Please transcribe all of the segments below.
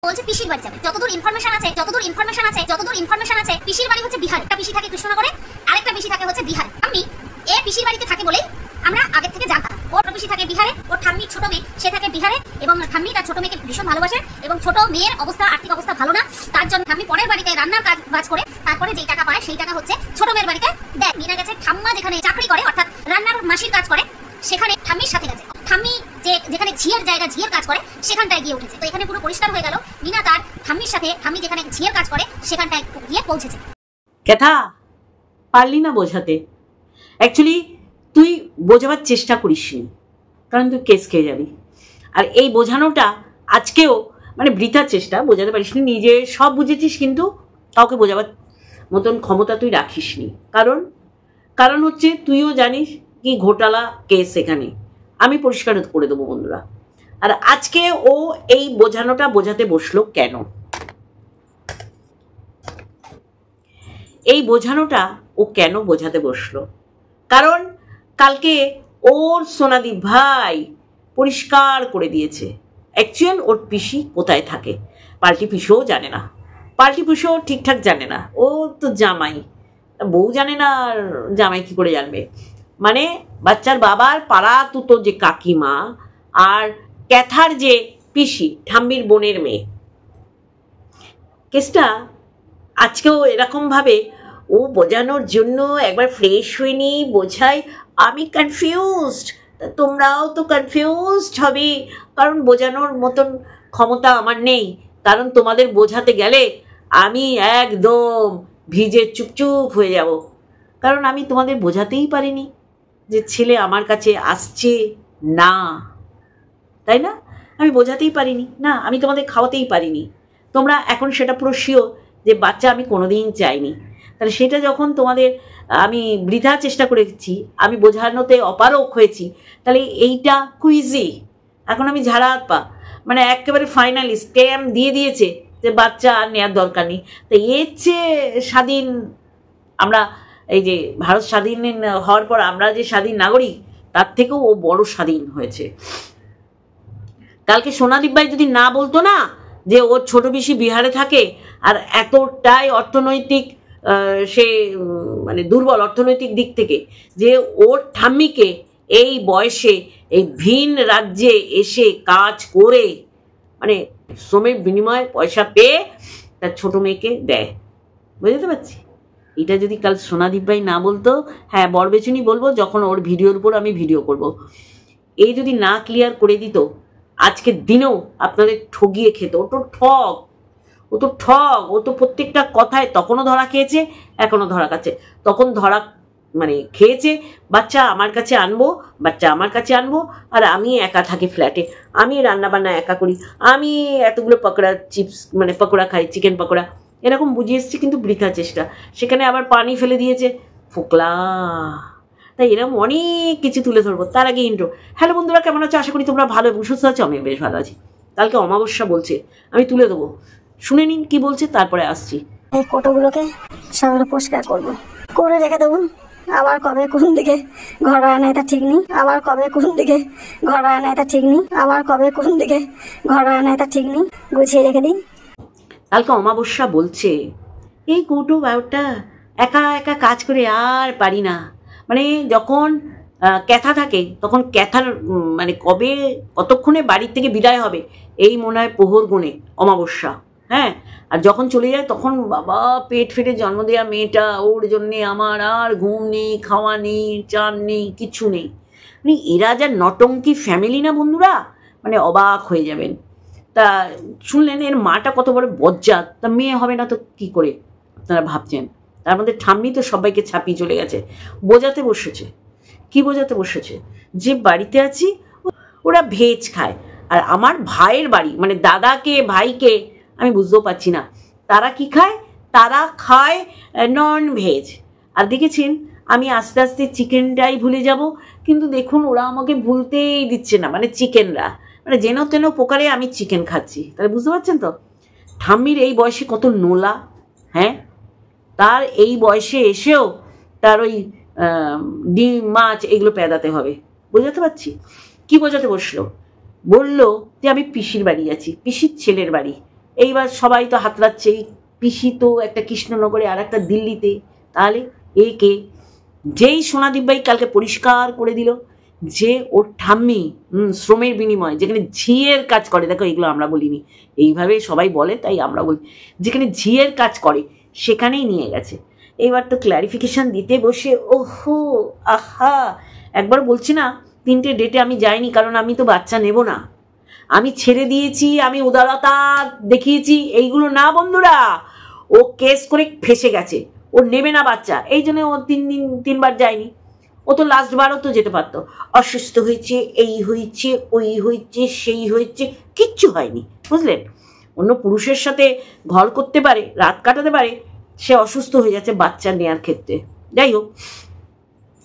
বলছে পিসির বাড়ি যাবে। যতদূর ইনফরমেশন আছে পিসির বাড়ি হচ্ছে বিহারে। একটা পিসি থাকে কৃষ্ণনগরে, আরেকটা পিসি থাকে হচ্ছে বিহারে। আমি পিসির বাড়িতে থাকে বলেই আমরা আগে থেকে জানতাম। ওর পিসি থাকে বিহারে, ওর ঠাম্মি ছোট মেয়ে সে থাকে বিহারে, এবং ঠাম্মি তার ছোট মেয়েকে ভীষণ ভালোবাসে, এবং ছোট মেয়ের আর্থিক অবস্থা ভালো না, তার জন্য ঠাম্মি পরের বাড়িতে রান্নার কাজ করে তারপরে যেই টাকা পায় সেই টাকা হচ্ছে ছোট মেয়ের বাড়িতে দেয়। মিনা গেছে ঠাম্মা যেখানে চাকরি করে, অর্থাৎ রান্নার মাসির কাজ করে, সেখানে ঠাম্মির সাথে গেছে। ঠাম্মি যেখানে ঝিয়ের জায়গা, ঝিয়ের কাজ করে, সেখানটায় গিয়ে উঠেছে। তো এখানে পুরো পরিষ্কার হয়ে গেল মিনা তার ঠাম্মির সাথে, ঠাম্মি যেখানে ঝিয়ের কাজ করে সেখানটায় গিয়ে পৌঁছেছে। কথা পারলি না বোঝাতে। অ্যাকচুয়ালি তুই বোঝাবার চেষ্টা করিসনি, কারণ তুই কেস খেয়ে যাবি। আর এই বোঝানোটা আজকেও মানে বৃথা চেষ্টা, বোঝাতে পারিসনি। নিজে সব বুঝেছিস কিন্তু কাউকে বোঝাবার মতন ক্ষমতা তুই রাখিসনি। কারণ হচ্ছে তুইও জানিস কি ঘোটালা কেস এখানে। আমি পরিষ্কার করে দেবো বন্ধুরা। আর আজকে ও এই বোঝানোটা বোঝাতে বসলো কেন? এই বোঝানোটা ও কেন বোঝাতে বসলো? কারণ কালকে ওর সোনাদি ভাই পরিষ্কার করে দিয়েছে অ্যাকচুয়াল ওর পিসি কোথায় থাকে। পাল্টি পিসিও জানে না, পাল্টি পিসিও ঠিকঠাক জানে না। ও তো জামাই, বউ জানে না, আর জামাই কি করে জানবে? মানে বাচ্চার বাবার পাড়া তুতো যে কাকিমা আর ক্যাথার যে পিসি, ঠাম্মির বোনের মেয়ে। কেসটা আজকেও এরকমভাবে ও বোঝানোর জন্য একবার ফ্রেশ হয়নি বোঝাই। আমি কনফিউজড, তোমরাও তো কনফিউজড হবে, কারণ বোঝানোর মতন ক্ষমতা আমার নেই। কারণ তোমাদের বোঝাতে গেলে আমি একদম ভিজে চুপচুপ হয়ে যাব। কারণ আমি তোমাদের বোঝাতেই পারিনি যে ছেলে আমার কাছে আসছে না, তাই না? আমি বোঝাতেই পারিনি না, আমি তোমাদের খাওয়াতেই পারিনি। তোমরা এখন সেটা পুরো শিওর যে বাচ্চা আমি কোনোদিন চাইনি। তাহলে সেটা যখন তোমাদের আমি বৃথা চেষ্টা করেছি, আমি বোঝানোতে অপারক হয়েছি, তাহলে এইটা কুইজি এখন আমি ঝাড়া হাত পা, মানে একেবারে ফাইনালি স্ট্যাম্প দিয়ে দিয়েছে যে বাচ্চা আর নেওয়ার দরকার নেই। তো এর চেয়ে স্বাধীন আমরা, এই যে ভারত স্বাধীন হওয়ার পর আমরা যে স্বাধীন নাগরিক, তার থেকেও ও বড় স্বাধীন হয়েছে। কালকে সোনাদীপ ভাই যদি না বলতো না যে ওর ছোট পিসি বিহারে থাকে আর এতটাই অর্থনৈতিক সে মানে দুর্বল অর্থনৈতিক দিক থেকে, যে ওর ঠাম্মিকে এই বয়সে এই ভিন রাজ্যে এসে কাজ করে মানে শ্রমের বিনিময়ে পয়সা পেয়ে তার ছোট মেয়েকে দেয়, বুঝতে পারছি। এটা যদি কাল সোনাদীপ ভাই না বলতো, হ্যাঁ বরবেচুনি বলবো যখন ওর ভিডিওর উপর আমি ভিডিও করব, এই যদি না ক্লিয়ার করে দিত, আজকের দিনেও আপনাদের ঠগিয়ে খেত। ও তো ঠগ, ও তো প্রত্যেকটা কথায় তখনও ধরা খেয়েছে, এখনো ধরা খাচ্ছে। তখন ধরা মানে খেয়েছে বাচ্চা আমার কাছে আনবো, আর আমি একা থাকি ফ্ল্যাটে, আমি রান্না বান্না একা করি, আমি এতগুলো পকোড়া চিপস মানে পকোড়া খাই, চিকেন পকোড়া, এরকম বুঝিয়ে এসছি। কিন্তু বৃথা চেষ্টা, সেখানে আবার পানি ফেলে দিয়েছে ফোকলা। তাই এরকম অনেক কিছু তুলে ধরবো। তার আগে ইন্ট্রো। হ্যালো বন্ধুরা, কেমন আছো? আশা করি তোমরা ভালো এবং সুস্থ আছো। আমি বেশ ভালো আছি। কালকে অমাবস্যা বলছে, আমি তুলে দেবো, শুনে নিন কি বলছে, তারপরে আসছি। এই কোটোগুলোকে সবগুলো পরিষ্কার করবো, করে রেখে দেবো। আবার কবে কোন দিকে ঘর হয় না এটা ঠিক নেই, গুছিয়ে রেখে দিই। কালকে অমাবস্যা বলছে এই কৌটো ব্যাপারটা একা একা কাজ করে আর পারি না। মানে যখন ক্যাথা থাকে তখন ক্যাথার মানে কতক্ষণে বাড়ির থেকে বিদায় হবে এই মনে হয় প্রহর গুণে অমাবস্যা, হ্যাঁ। আর যখন চলে যায় তখন বাবা পেট ফেটে জন্ম দেওয়া মেয়েটা, ওর জন্যে আমার আর ঘুম নেই, খাওয়া নেই, চান নেই, কিছু নেই। মানে এরা যা নটঙ্কি ফ্যামিলি না বন্ধুরা, মানে অবাক হয়ে যাবেন। তা শুনলেন এর মাটা কত বড় বজ্জাত, তা মেয়ে হবে না তো কি করে আপনারা ভাবছেন? তার মধ্যে ঠাম্মি তো সবাইকে ছাপিয়ে চলে গেছে, বোঝাতে বসেছে। কি বোঝাতে বসেছে? যে বাড়িতে আছি ওরা ভেজ খায়, আর আমার ভাইয়ের বাড়ি মানে দাদাকে ভাইকে আমি বুঝতেও পারছি না তারা কি খায়, তারা খায় নন ভেজ। আর দেখেছেন আমি আস্তে আস্তে চিকেনটাই ভুলে যাব, কিন্তু দেখুন ওরা আমাকে ভুলতেই দিচ্ছে না, মানে চিকেনরা মানে যেন তেন প্রকারে আমি চিকেন খাচ্ছি। তাহলে বুঝতে পারছেন তো ঠাম্মির এই বয়সে কত নোলা, হ্যাঁ। তার এই বয়সে এসেও তার ওই ডিম মাছ এগুলো পেদাতে হবে, বোঝাতে পারছি। কি বোঝাতে বললো যে আমি পিসির বাড়ি যাচ্ছি, পিসির ছেলের বাড়ি, এইবার সবাই তো হাতড়াচ্ছে, পিসি তো একটা কৃষ্ণনগরে আর একটা দিল্লিতে, তাহলে একে যেই সোনাদীপ ভাই কালকে পরিষ্কার করে দিল যে ওর ঠাম্মি শ্রমের বিনিময় যেখানে ঝিয়ের কাজ করে, দেখো এগুলো আমরা বলিনি, এইভাবে সবাই বলে তাই আমরা বলি, যেখানে ঝিয়ের কাজ করে সেখানেই নিয়ে গেছে। এইবার তো ক্ল্যারিফিকেশন দিতে বসে ওহো আহা, একবার বলছি না 3টে ডেটে আমি যাইনি, কারণ আমি তো বাচ্চা নেব না, আমি ছেড়ে দিয়েছি, আমি উদারতা দেখিয়েছি, এইগুলো না বন্ধুরা। ও কেস করে ফেসে গেছে, ও নেবে না বাচ্চা, এই জন্য ও 3বার যায়নি। ও তো লাস্ট বারও তো যেতে পারতো, অসুস্থ হয়েছে, এই হয়েছে, ওই হয়েছে, সেই হয়েছে, কিচ্ছু হয়নি, বুঝলেন। অন্য পুরুষের সাথে ঘর করতে পারে, রাত কাটাতে পারে, সে অসুস্থ হয়ে যাচ্ছে বাচ্চা নেওয়ার ক্ষেত্রে। যাই হোক,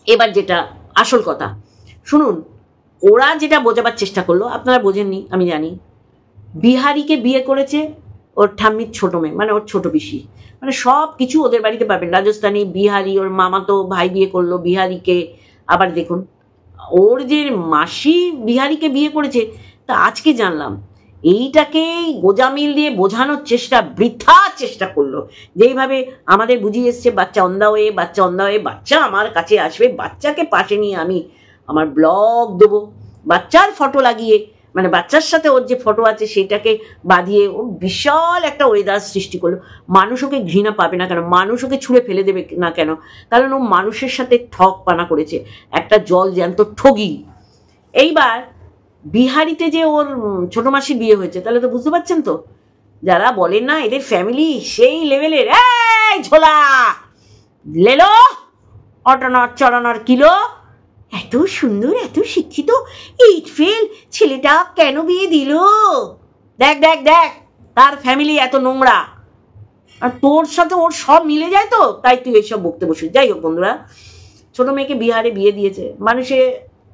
এবার যেটা আসল কথা শুনুন, ওরা যেটা বোঝাবার চেষ্টা করলো, আপনারা বোঝেননি আমি জানি, বিহারিকে বিয়ে করেছে ওর ঠাম্মির ছোট মেয়ে, মানে ওর ছোট পিসি, মানে সব কিছু ওদের বাড়িতে পাবেন, রাজস্থানী, বিহারি, ওর মামা তো ভাই বিয়ে করলো বিহারিকে, আবার দেখুন ওর যে মাসি বিহারিকে বিয়ে করেছে, তা আজকে জানলাম। এইটাকে গোজামিল দিয়ে বোঝানোর চেষ্টা, বৃথা চেষ্টা করলো, যেইভাবে আমাদের বুঝিয়ে এসছে বাচ্চা অন্ধা হয়ে, বাচ্চা অন্ধা হয়ে, বাচ্চা আমার কাছে আসবে, বাচ্চাকে পাশে নিয়ে আমি আমার ব্লগ দেবো, বাচ্চার ফটো লাগিয়ে, মানে বাচ্চার সাথে ওর যে ফটো আছে সেটাকে বাঁধিয়ে ও বিশাল একটা ওয়েদার সৃষ্টি করলো। মানুষ ওকে ঘৃণা পাবে না কেন, মানুষ ওকে ছুঁড়ে ফেলে দেবে না কেন, কারণ ও মানুষের সাথে ঠক পানা করেছে, একটা জল জ্যান্ত ঠগি। এইবার বিহারিতে যে ওর ছোট মাসির বিয়ে হয়েছে, তাহলে তো বুঝতে পারছেন তো, যারা বলেন না এদের ফ্যামিলি সেই লেভেলের, এই ঝোলা লেলো অটানার চড়ানোর কিলো, এত সুন্দর, এত শিক্ষিত, 8 ফেল ছেলেটা কেন বিয়ে দিল, দেখ দেখ দেখ তার ফ্যামিলি এত নোংরা, আর তোর সাথে ওর সব মিলে যায়, তো তাই তুই এইসব বকতে বসিস। যাই হোক বন্ধুরা, ছোট মেয়েকে বিহারে বিয়ে দিয়েছে, মানুষে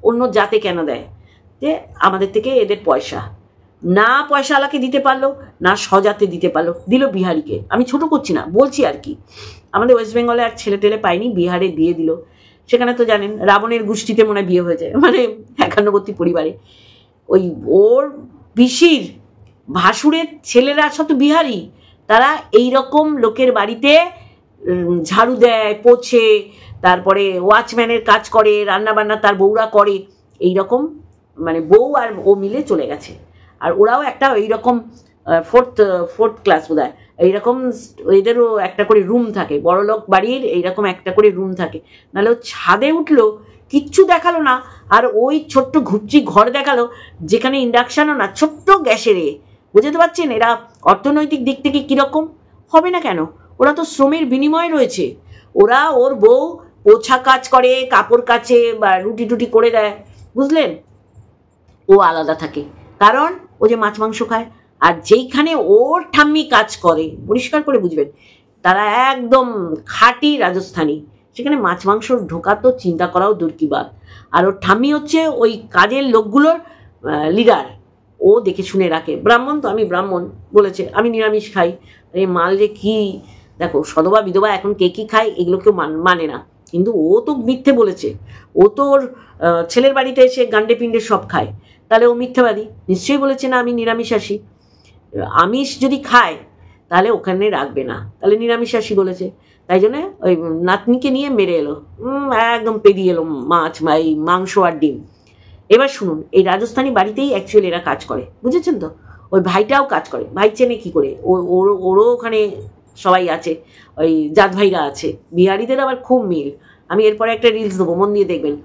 অন্য জাতে কেন দেয়, যে আমাদের থেকে এদের পয়সা, না পয়সা আলাকে দিতে পারলো, না সজাতে দিতে পারলো, দিল বিহারিকে। আমি ছোট করছি না, বলছি আর কি, আমাদের ওয়েস্ট বেঙ্গলে আর ছেলে টেলে পাইনি, বিহারে বিয়ে দিল। সেখানে তো জানেন রাবণের গোষ্ঠীতে মনে বিয়ে হয়েছে, মানে 51 পরিবারে। ওই ওর পিসির ভাসুরের ছেলেরা সব তো বিহারি, তারা এই রকম লোকের বাড়িতে ঝাড়ু দেয়, পোছে, তারপরে ওয়াচম্যানের কাজ করে, রান্না বান্না তার বউরা করে, এই রকম মানে বউ আর ও মিলে চলে গেছে। আর ওরাও একটা এইরকম ফোর্থ ক্লাস বোধ হয়, এইরকম এদেরও একটা করে রুম থাকে, বড়লোক বাড়ির এইরকম একটা করে রুম থাকে, নাহলে ও ছাদে উঠলো কিচ্ছু দেখালো না, আর ওই ছোট্ট ঘুপচি ঘর দেখালো যেখানে ইন্ডাকশানও না, ছোট্ট গ্যাসের। বুঝতে পারছেন এরা অর্থনৈতিক দিক থেকে কিরকম হবে না কেন, ওরা তো শ্রমের বিনিময়ে রয়েছে, ওরা ওর বউ পোছা কাজ করে, কাপড় কাচে বা রুটি টুটি করে দেয়, বুঝলেন, ও আলাদা থাকে, কারণ ও যে মাছ মাংস খায়। আর যেইখানে ওর ঠাম্মি কাজ করে, পরিষ্কার করে বুঝবেন, তারা একদম খাঁটি রাজস্থানী, সেখানে মাছ মাংস ঢোকা তো চিন্তা করাও দূর কি বাত। আর ওর ঠাম্মি হচ্ছে ওই কাজের লোকগুলোর লিডার, ও দেখে শুনে রাখে। ব্রাহ্মণ তো, আমি ব্রাহ্মণ বলেছে, আমি নিরামিষ খাই, এই মাল যে কি, দেখো সধবা বিধবা এখন কে কি খায় এগুলো কেউ মানে না, কিন্তু ও তো মিথ্যে বলেছে, ও তো ওর ছেলের বাড়িতে এসে গান্ডে পিণ্ডে সব খায়, তাহলে ও মিথ্যাবাদী। নিশ্চয়ই বলেছে না আমি নিরামিষাশী, আমিষ যদি খায় তাহলে ওখানে রাখবে না, তাহলে নিরামিষাশী বলেছে। তাই জন্য ওই নাতনিকে নিয়ে মেরে এলো, একদম পেরিয়ে এলো মাছ, মাংস আর ডিম। এবার শুনুন, এই রাজস্থানী বাড়িতেই অ্যাকচুয়ালি এরা কাজ করে, বুঝেছেন তো, ওই ভাইটাও কাজ করে, ভাই চেনে কি করে, ওরও ওখানে সবাই আছে, ওই জাত ভাইরা আছে, বিহারিদের আবার খুব মিল। আমি এরপরে একটা রিলস দেবো, মন দিয়ে দেখবেন,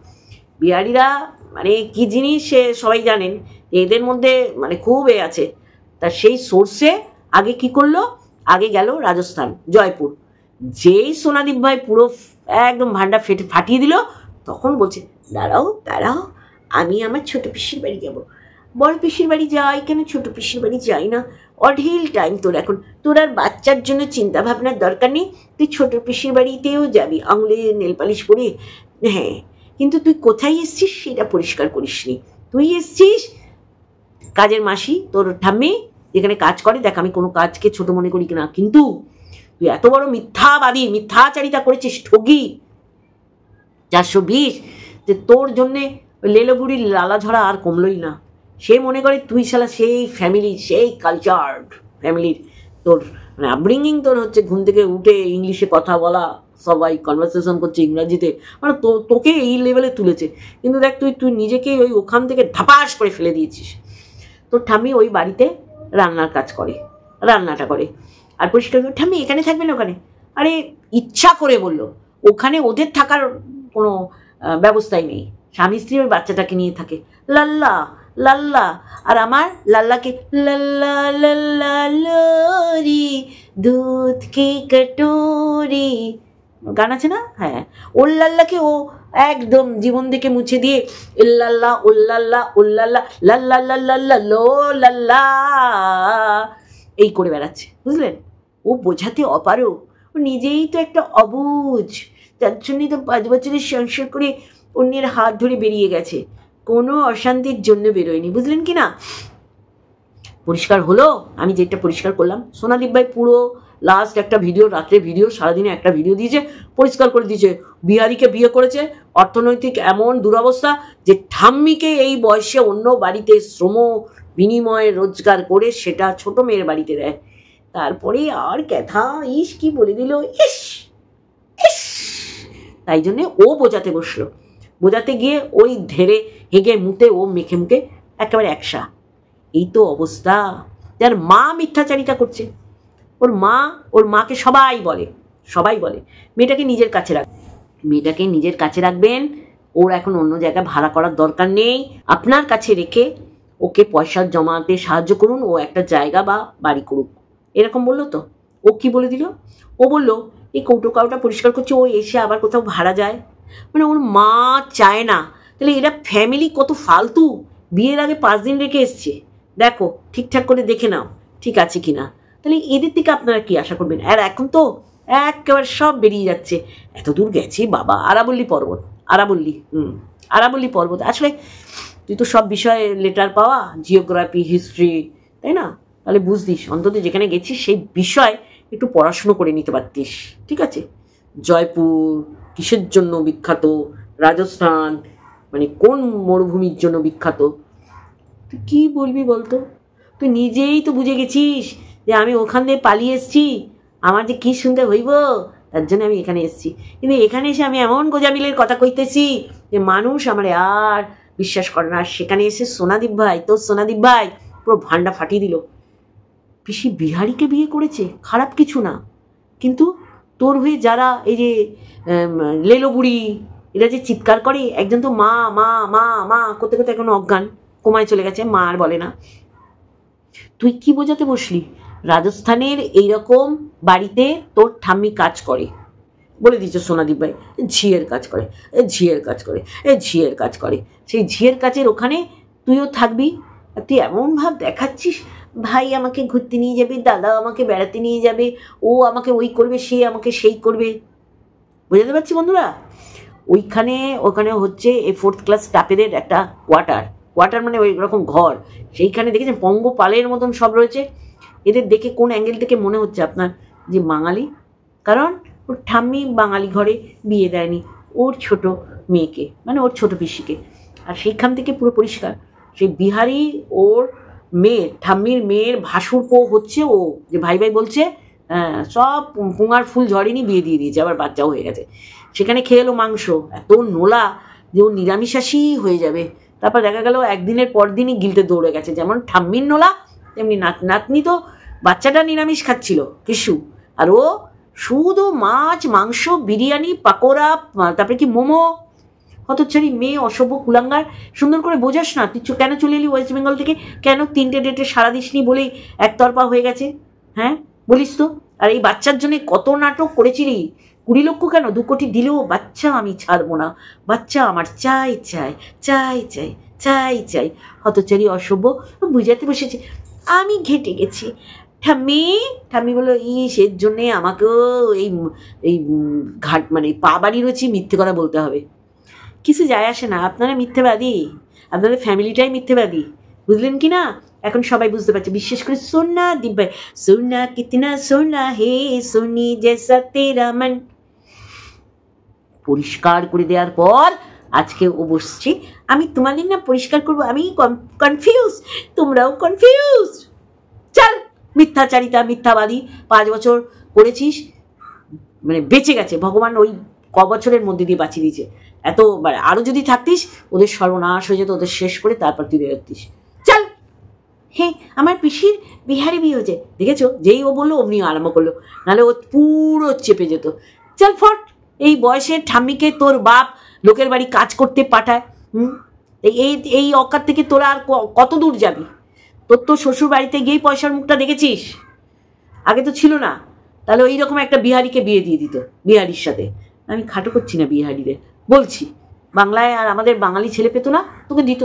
বিহারিরা মানে কি জিনিস সে সবাই জানেন, এদের মধ্যে মানে খুব আছে। তা সেই সোর্সে আগে কি করলো, আগে গেল রাজস্থান, জয়পুর, যেই সোনাদীপ ভাই পুরো একদম ভান্ডা ফাটিয়ে দিল, তখন বলছে দাঁড়াও দাঁড়াও, আমি আমার ছোট পিসির বাড়ি যাব। বড় পিসির বাড়ি যাই কেন, ছোট পিসির বাড়ি যাই না, অঢিল টাইম তোর এখন, তোর আর বাচ্চার জন্য চিন্তা ভাবনার দরকার নেই, তুই ছোট পিসির বাড়িতেও যাবি আঙুলে নেল পালিশ পরে, হ্যাঁ, কিন্তু তুই কোথায় এসছিস সেটা পরিষ্কার করিসনি, তুই এসছিস কাজের মাসি, তোর ঠাম্মি যেখানে কাজ করে, দেখ আমি কোনো কাজকে ছোট মনে করি না, কিন্তু তুই এত বড় মিথ্যাবাদী, মিথ্যাচারিতা করেছিস, ঠগি 420, যে তোর জন্যে লেলোগুড়ির লালা ঝরা আর কমলই না। সে মনে করে তুই শালা সেই ফ্যামিলি, সেই কালচার, ফ্যামিলির তোর মানে আপব্রিঙ্গিং তোর হচ্ছে ঘুম থেকে উঠে ইংলিশে কথা বলা, সবাই কনভারসেশন করছে ইংরাজিতে, মানে তোকে এই লেভেলে তুলেছে। কিন্তু দেখ তুই নিজেকে ওখান থেকে ধাপাস করে ফেলে দিয়েছিস। তোর ঠাম্মি ওই বাড়িতে রান্নার কাজ করে, রান্নাটা করে আর পরিষ্কার করে। ঠাম্মি এখানে থাকবে না ওখানে? আরে ইচ্ছা করে বললো, ওখানে ওদের থাকার কোনো ব্যবস্থাই নেই। স্বামী স্ত্রী ওই বাচ্চাটাকে নিয়ে থাকে, লাল্লা লাল্লা। আর আমার লাল্লাকে লাল্লা লাল্লা লোরি দুধ কি কটোরি গান আছে না? হ্যাঁ, ওর লাল্লাকে ও একদম জীবন থেকে মুছে দিয়ে ইল্লাল্লাহ উল্লাল্লাহ উল্লাল্লাহ লাল্লা লাল্লা লো লাল্লা এই করে বেড়াচ্ছে, বুঝলেন? ও বোঝাতে অপারো, ও নিজেই তো একটা অবুঝ, তার জন্যই তো 5 বছরের সংসার করে অন্যের হাত ধরে বেরিয়ে গেছে, কোনো অশান্তির জন্য বেরোয়নি, বুঝলেন কি না? পরিষ্কার হলো? আমি যেটা পরিষ্কার করলাম, সোনাদীপ ভাই পুরো লাস্ট একটা ভিডিও, রাত্রে ভিডিও, সারাদিনে একটা ভিডিও দিয়েছে, পরিষ্কার করে দিয়েছে বিহারিকে বিয়ে করেছে, অর্থনৈতিক এমন দুরবস্থা যে ঠাম্মিকে এই বয়সে অন্য বাড়িতে শ্রম বিনিময়ে রোজগার করে সেটা ছোট মেয়ের বাড়িতে দেয়। তারপরে আর ক্যাথা ইস কি বলে দিল, ইস ইস। তাই জন্যে ও বোঝাতে বসলো, বোঝাতে গিয়ে ওই ধেরে হেগে মুতে ও মেখে মুখে একেবারে একসা। এই তো অবস্থা। যার মা মিথ্যাচারিতা করছে, ওর মাকে সবাই বলে মেয়েটাকে নিজের কাছে রাখবেন। ওর এখন অন্য জায়গায় ভাড়া করার দরকার নেই, আপনার কাছে রেখে ওকে পয়সা জমাতে সাহায্য করুন, ও একটা জায়গা বা বাড়ি করুক, এরকম বললো তো। ও কি বলে দিল? ও বলল এই কৌটো কাউটা পরিষ্কার করছে, ও এসে আবার কোথাও ভাড়া যায়, মানে ওর মা চায় না। তাহলে এরা ফ্যামিলি কত ফালতু, বিয়ের আগে 5 দিন রেখে এসছে, দেখো ঠিকঠাক করে দেখে নাও ঠিক আছে কিনা। তাহলে এদের থেকে আপনারা কি আশা করবেন? আর এখন তো একেবারে সব বেরিয়ে যাচ্ছে, এত দূর গেছি বাবা, আরাবল্লী পর্বত। আসলে তুই তো সব বিষয়ে লেটার পাওয়া, জিওগ্রাফি, হিস্ট্রি, তাই না? তাহলে বুঝতিস অন্তত যেখানে গেছিস সেই বিষয় একটু পড়াশুনো করে নিতে পারতিস, ঠিক আছে? জয়পুর কিসের জন্য বিখ্যাত, রাজস্থান মানে কোন মরুভূমির জন্য বিখ্যাত, তুই কি বলবি বলতো? তুই নিজেই তো বুঝে গেছিস যে আমি ওখান দিয়ে পালিয়ে এসছি, আমার যে কি শুনতে হইব, তার জন্য আমি এখানে এসছি। কিন্তু এখানে এসে আমি এমন গোজামিলের কথা কইতেছি যে মানুষ আমার আর বিশ্বাস করে না। সেখানে এসে সোনাদীপ ভাই পুরো ভান্ডা ফাটিয়ে দিল। পিসি বিহারিকে বিয়ে করেছে, খারাপ কিছু না, কিন্তু তোর হয়ে যারা এই যে লেলো বুড়ি এরা যে চিৎকার করে, একজন তো মা মা মা মা করতে করতে এখন অজ্ঞান, কোমায় চলে গেছে, মা আর বলে না। তুই কি বোঝাতে বসলি? রাজস্থানের এইরকম বাড়িতে তোর ঠাম্মি কাজ করে, বলে দিচ্ছ সোনাদীপ ভাই ঝিয়ের কাজ করে, সেই ঝিয়ের কাজের ওখানে তুইও থাকবি। আর তুই এমন ভাব দেখাচ্ছিস, ভাই আমাকে ঘুরতে নিয়ে যাবে, দাদা আমাকে বেড়াতে নিয়ে যাবে, ও আমাকে ওই করবে, সে আমাকে সেই করবে, বুঝতে পারছি বন্ধুরা? ওখানে হচ্ছে এই 4th ক্লাস স্টাফেদের একটা কোয়ার্টার মানে ওই রকম ঘর, সেইখানে দেখেছেন পঙ্গপালের মতন সব রয়েছে। এদের দেখে কোন অ্যাঙ্গেল থেকে মনে হচ্ছে আপনার যে বাঙালি? কারণ ওর ঠাম্মি বাঙালি ঘরে বিয়ে দেয়নি ওর ছোট মেয়েকে, মানে ওর ছোট পিসিকে, আর সেইখান থেকে পুরো পরিষ্কার সেই বিহারি ওর ঠাম্মির মেয়ের ভাসুর পো হচ্ছে ও, যে ভাই বলছে সব পুঙার ফুল ঝরেনি, বিয়ে দিয়ে দিয়েছে, আবার বাচ্চাও হয়ে গেছে। সেখানে খেয়ে এলো মাংস, এত নোলা যে ও নিরামিষাসী হয়ে যাবে। তারপর দেখা গেল একদিনের পর দিনই গিলতে দৌড়ে গেছে, যেমন ঠাম্মির নোলা তেমনি নাতনি তো বাচ্চাটা নিরামিষ খাচ্ছিল কিশু, আর ও শুধু মাছ মাংস বিরিয়ানি পাকোড়া, তারপরে কি মোমো। হতচ্ছাড়ি মেয়ে, অসভ্য কুলাঙ্গার। সুন্দর করে বোঝাস না তুই কেন চলে এলি ওয়েস্ট বেঙ্গল থেকে, কেন 3টে ডেটে সারা দিসনি বলেই একতরফা হয়ে গেছে, হ্যাঁ বলিস তো? আর এই বাচ্চার জন্য কত নাটক করেছিলি, 20 লক্ষ কেন 2 কোটি দিলেও বাচ্চা আমি ছাড়বো না, বাচ্চা আমার চাই চাই চাই চাই চাই চাই। হতচ্ছাড়ি অসভ্য বুঝাতে বসেছে। আমি ঘেটে গেছি। ঠাম্মি বললো এর জন্যে আমাকেও এই ঘাট মানে পা বাড়ি রয়েছি মিথ্যে কথা বলতে হবে। কিছু যায় আসে না, আপনারা মিথ্যেবাদী, আপনাদের ফ্যামিলিটাই মিথ্যেবাদী, বুঝলেন কি না? এখন সবাই বুঝতে পারছে, বিশেষ করে সোনাদীপ ভাই। সোনা কিতনা সোনা হে সোনি জেসা তেরা মন। পরিষ্কার করে দেওয়ার পর আজকে ও বসছি, আমি তোমাদের না পরিষ্কার করবো, আমি কনফিউজ, তোমরাও কনফিউজ। চল মিথ্যাচারিতা, মিথ্যাবাদী, 5 বছর করেছিস, মানে বেঁচে গেছে ভগবান ওই বছরের মধ্যে দিয়ে বাঁচিয়ে দিয়েছে। এত আরো যদি থাকতিস ওদের সর্বনাশ হয়ে যেত, ওদের শেষ করে তারপর তুই বেরোতিস। চল, হ্যাঁ আমার পিসির বিহারে বিয়ে হয়েছে, দেখেছো, যেই ও বললো অমনি আরম্ভ করলো, নাহলে ও পুরো চেপে যেত। চল ফট, এই বয়সের ঠাম্মিকে তোর বাপ লোকের বাড়ি কাজ করতে পাঠায়, এই অকার থেকে তোরা আর কত দূর যাবি? তোর তো শ্বশুর বাড়িতে গিয়েই পয়সার মুখটা দেখেছিস, আগে তো ছিল না। তাহলে ওই রকম একটা বিহারিকে বিয়ে দিয়ে দিত, বিহারির সাথে। আমি খাটো করছি না বিহারিদের, বলছি বাংলায় আর আমাদের বাঙালি ছেলে পেতো না, তোকে দিত।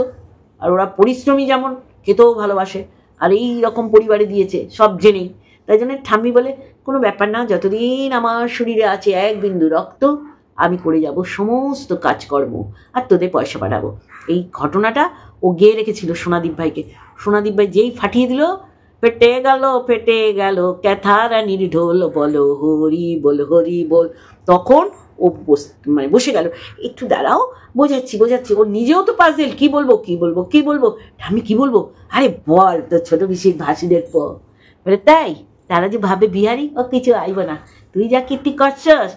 আর ওরা পরিশ্রমী যেমন, খেতেও ভালোবাসে, আর এই রকম পরিবারে দিয়েছে সব জেনেই। তাই জন্য ঠাম্মি বলে কোনো ব্যাপার না, যতদিন আমার শরীরে আছে 1 বিন্দু রক্ত আমি করে যাব সমস্ত কাজকর্ম আর তোদের পয়সা পাঠাবো। এই ঘটনাটা ও গেয়ে রেখেছিল সোনাদীপ ভাইকে। সোনাদীপ ভাই যেই ফাটিয়ে দিল, ফেটে গেল ক্যাথারানির ঢোল, বলো হরি বল হরি বল, তখন ও বসে গেল। একটু দাঁড়াও, বোঝাচ্ছি। ও নিজেও তো পাজেল, কি বলবো আমি কি বলবো, আরে বল তো ছোট পিসির ভাসিদের পর বলে, তাই তারা যে ভাবে বিহারি, ও কিছু আইব না, তুই যা কীর্তি করছস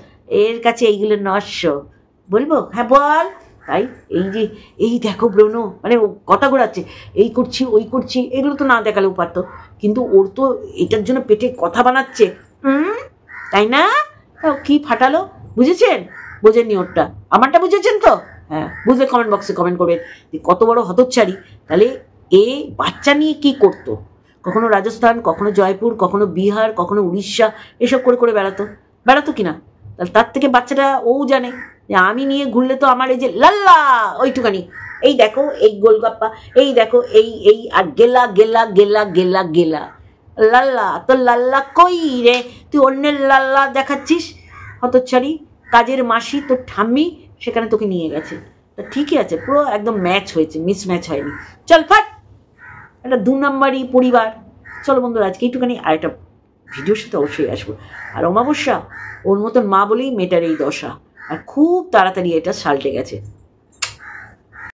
এর কাছে এইগুলো নস্য, বলবো, হ্যাঁ বল। তাই এই দেখো ব্রণ, মানে ও কথা ঘোরাচ্ছে, এই করছি ওই করছি, এগুলো তো না দেখালেও পারতো, কিন্তু ওর তো এটার জন্য পেটে কথা বানাচ্ছে, তাই না? কি ফাটালো, বুঝেছেন? বোঝেননি ওরটা, আমারটা বুঝেছেন তো? হ্যাঁ, বুঝলে কমেন্ট বক্সে কমেন্ট করবেন যে কত বড় হতচ্ছাড়ি। তাহলে এ বাচ্চা নিয়ে কি করতো, কখনো রাজস্থান, কখনো জয়পুর, কখনো বিহার, কখনো উড়িষ্যা, এসব করে বেড়াতো কিনা? তাহলে তার থেকে বাচ্চাটা ও জানে যে আমি নিয়ে ঘুরলে তো আমার এই যে লাল্লা ওইটুকানি, এই দেখো এই গোলগাপ্পা, এই দেখো এই আর গেলা গেলা গেলা গেলা গেলা লাল্লা, তো লাল্লা কই রে, তুই অন্যের লাল্লা দেখাচ্ছিস? হতচ্ছাড়ি, কাজের মাসি তোর ঠাম্মি সেখানে তোকে নিয়ে গেছে। তা ঠিকই আছে, পুরো একদম ম্যাচ হয়েছে, মিসম্যাচ হয়নি। চল ফাট, একটা 2 নম্বরই পরিবার। চলো বন্ধুরা, আজকে এইটুখানি, আর একটা ভিডিওর সাথে অবশ্যই আসবো। আর অমাবস্যা, ওর মতন মা বলেই মেয়েটার এই দশা, আর খুব তাড়াতাড়ি এটা সালটে গেছে।